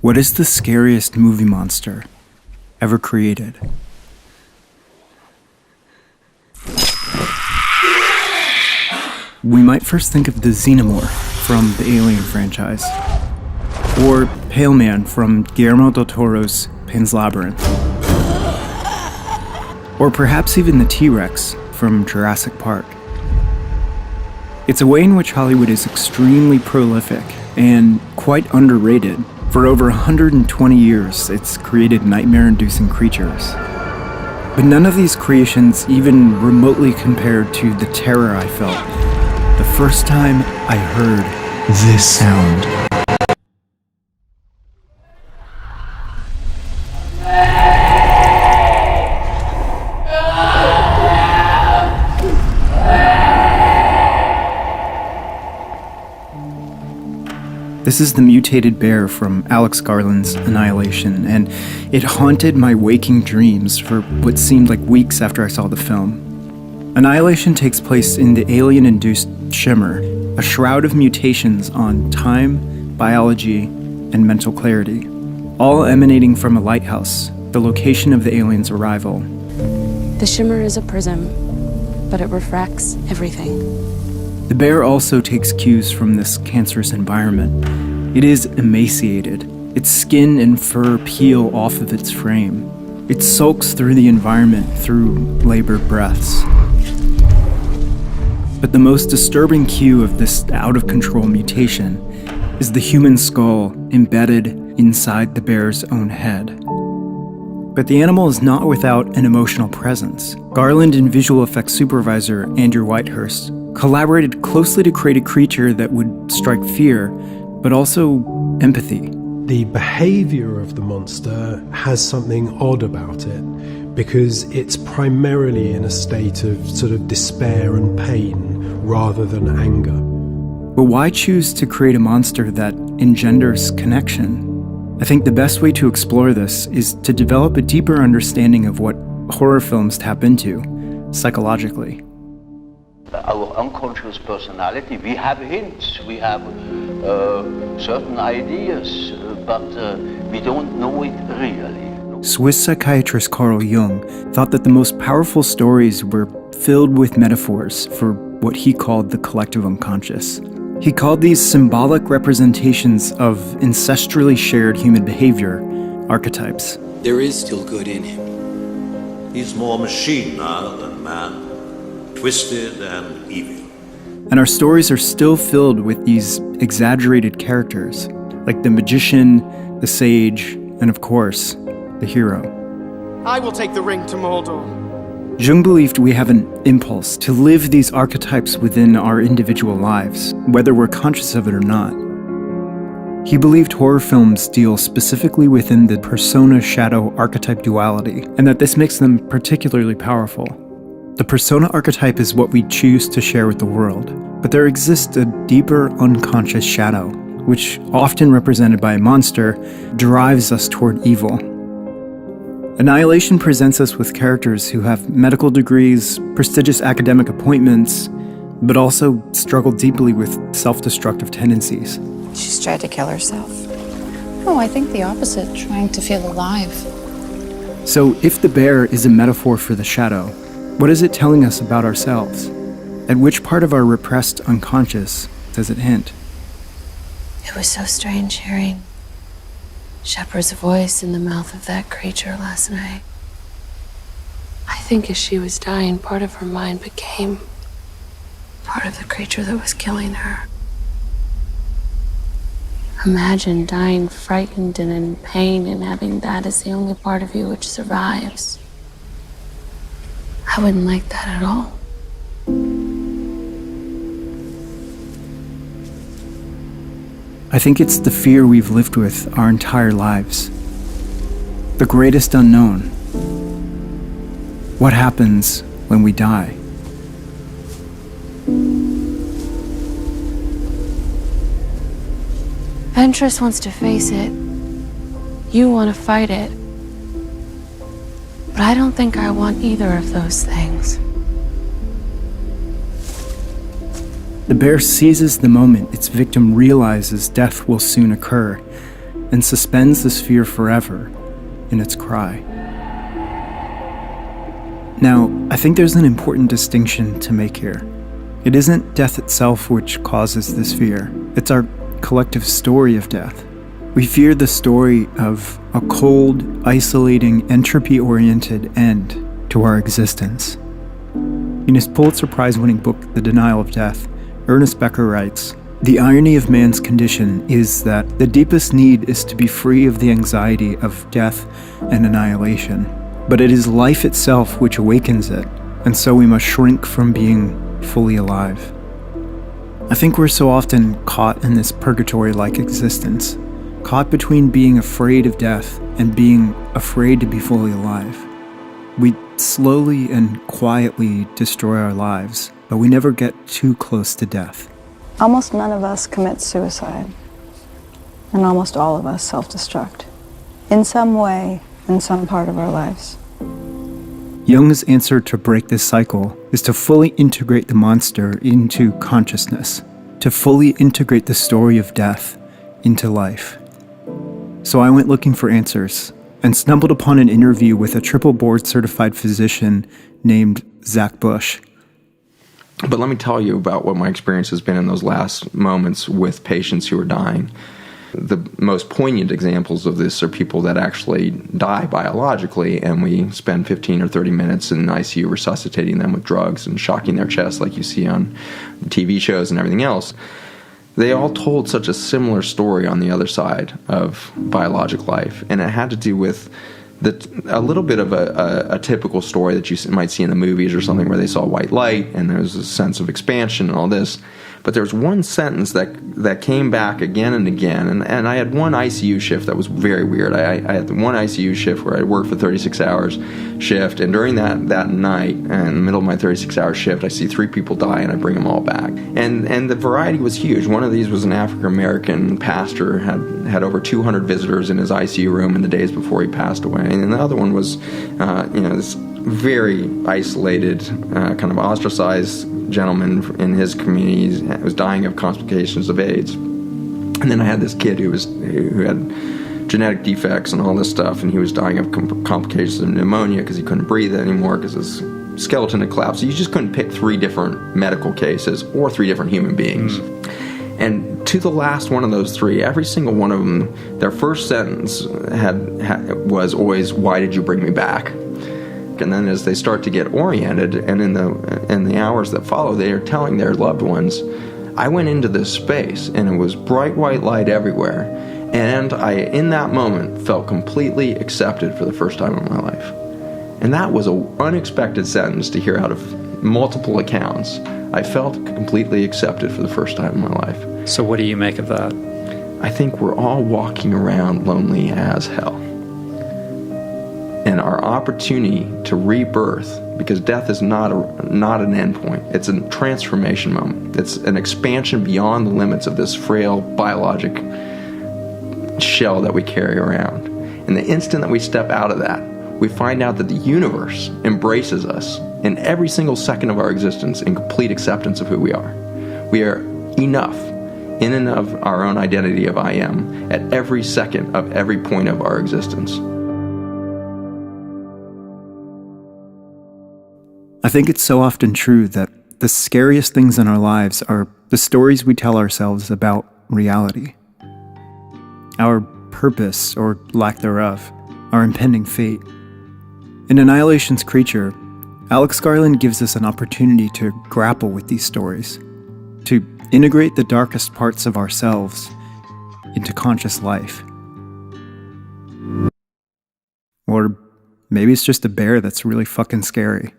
What is the scariest movie monster ever created? We might first think of the Xenomorph from the Alien franchise, or Pale Man from Guillermo del Toro's Pan's Labyrinth, or perhaps even the T-Rex from Jurassic Park. It's a way in which Hollywood is extremely prolific and quite underrated. For over 120 years, it's created nightmare-inducing creatures. But none of these creations even remotely compared to the terror I felt the first time I heard this sound. This is the mutated bear from Alex Garland's Annihilation, and it haunted my waking dreams for what seemed like weeks after I saw the film. Annihilation takes place in the alien-induced Shimmer, a shroud of mutations on time, biology, and mental clarity, all emanating from a lighthouse, the location of the aliens' arrival. The Shimmer is a prism, but it refracts everything. The bear also takes cues from this cancerous environment. It is emaciated. Its skin and fur peel off of its frame. It sulks through the environment through labored breaths. But the most disturbing cue of this out-of-control mutation is the human skull embedded inside the bear's own head. But the animal is not without an emotional presence. Garland and visual effects supervisor Andrew Whitehurst collaborated closely to create a creature that would strike fear, but also empathy. The behavior of the monster has something odd about it, because it's primarily in a state of sort of despair and pain rather than anger. But why choose to create a monster that engenders connection? I think the best way to explore this is to develop a deeper understanding of what horror films tap into, psychologically. Our unconscious personality, we have hints, we have certain ideas, but we don't know it really. Swiss psychiatrist Carl Jung thought that the most powerful stories were filled with metaphors for what he called the collective unconscious. He called these symbolic representations of ancestrally shared human behavior archetypes. There is still good in him. He's more machine now than man, twisted and evil. And our stories are still filled with these exaggerated characters, like the magician, the sage, and of course, the hero. I will take the ring to Mordor. Jung believed we have an impulse to live these archetypes within our individual lives, whether we're conscious of it or not. He believed horror films deal specifically within the persona-shadow archetype duality, and that this makes them particularly powerful. The persona archetype is what we choose to share with the world, but there exists a deeper unconscious shadow, which, often represented by a monster, drives us toward evil. Annihilation presents us with characters who have medical degrees, prestigious academic appointments, but also struggle deeply with self-destructive tendencies. She's tried to kill herself. Oh, I think the opposite, trying to feel alive. So if the bear is a metaphor for the shadow, what is it telling us about ourselves? At which part of our repressed unconscious does it hint? It was so strange hearing Shepard's voice in the mouth of that creature last night. I think as she was dying, part of her mind became part of the creature that was killing her. Imagine dying frightened and in pain and having that as the only part of you which survives. I wouldn't like that at all. I think it's the fear we've lived with our entire lives. The greatest unknown. What happens when we die? Ventress wants to face it. You want to fight it. But I don't think I want either of those things. The bear seizes the moment its victim realizes death will soon occur and suspends this fear forever in its cry. Now, I think there's an important distinction to make here. It isn't death itself which causes this fear. It's our collective story of death. We fear the story of a cold, isolating, entropy-oriented end to our existence. In his Pulitzer Prize-winning book, The Denial of Death, Ernest Becker writes, "The irony of man's condition is that the deepest need is to be free of the anxiety of death and annihilation. But it is life itself which awakens it, and so we must shrink from being fully alive." I think we're so often caught in this purgatory-like existence, caught between being afraid of death and being afraid to be fully alive. We slowly and quietly destroy our lives, but we never get too close to death. Almost none of us commit suicide, and almost all of us self-destruct, in some way, in some part of our lives. Jung's answer to break this cycle is to fully integrate the monster into consciousness, to fully integrate the story of death into life. So I went looking for answers and stumbled upon an interview with a triple board certified physician named Zach Bush. But let me tell you about what my experience has been in those last moments with patients who are dying. The most poignant examples of this are people that actually die biologically, and we spend 15 or 30 minutes in ICU resuscitating them with drugs and shocking their chest like you see on TV shows and everything else. They all told such a similar story on the other side of biologic life, and it had to do with a little bit of a typical story that you might see in the movies or something, where they saw white light and there was a sense of expansion and all this. But there was one sentence that came back again and again, and I had one ICU shift that was very weird. I had one ICU shift where I worked for 36 hours shift, and during that night, in the middle of my 36-hour shift, I see 3 people die, and I bring them all back. And the variety was huge. One of these was an African-American pastor, had over 200 visitors in his ICU room in the days before he passed away. And the other one was, this very isolated, kind of ostracized gentleman in his community was dying of complications of AIDS. And then I had this kid who had genetic defects and all this stuff, and he was dying of complications of pneumonia because he couldn't breathe anymore because his skeleton had collapsed. So you just couldn't pick 3 different medical cases or 3 different human beings. And to the last one of those 3, every single one of them, their first sentence was always, "Why did you bring me back?" And then as they start to get oriented, and in the hours that follow, they are telling their loved ones, "I went into this space and it was bright white light everywhere, and I, in that moment, felt completely accepted for the first time in my life." And that was an unexpected sentence to hear out of multiple accounts. I felt completely accepted for the first time in my life. So what do you make of that? I think we're all walking around lonely as hell. And our opportunity to rebirth, because death is not an endpoint. It's a transformation moment. It's an expansion beyond the limits of this frail biologic shell that we carry around. And the instant that we step out of that, we find out that the universe embraces us in every single second of our existence in complete acceptance of who we are. We are enough in and of our own identity of I am at every second of every point of our existence. I think it's so often true that the scariest things in our lives are the stories we tell ourselves about reality. Our purpose, or lack thereof, our impending fate. In Annihilation's Creature, Alex Garland gives us an opportunity to grapple with these stories, to integrate the darkest parts of ourselves into conscious life. Or maybe it's just a bear that's really fucking scary.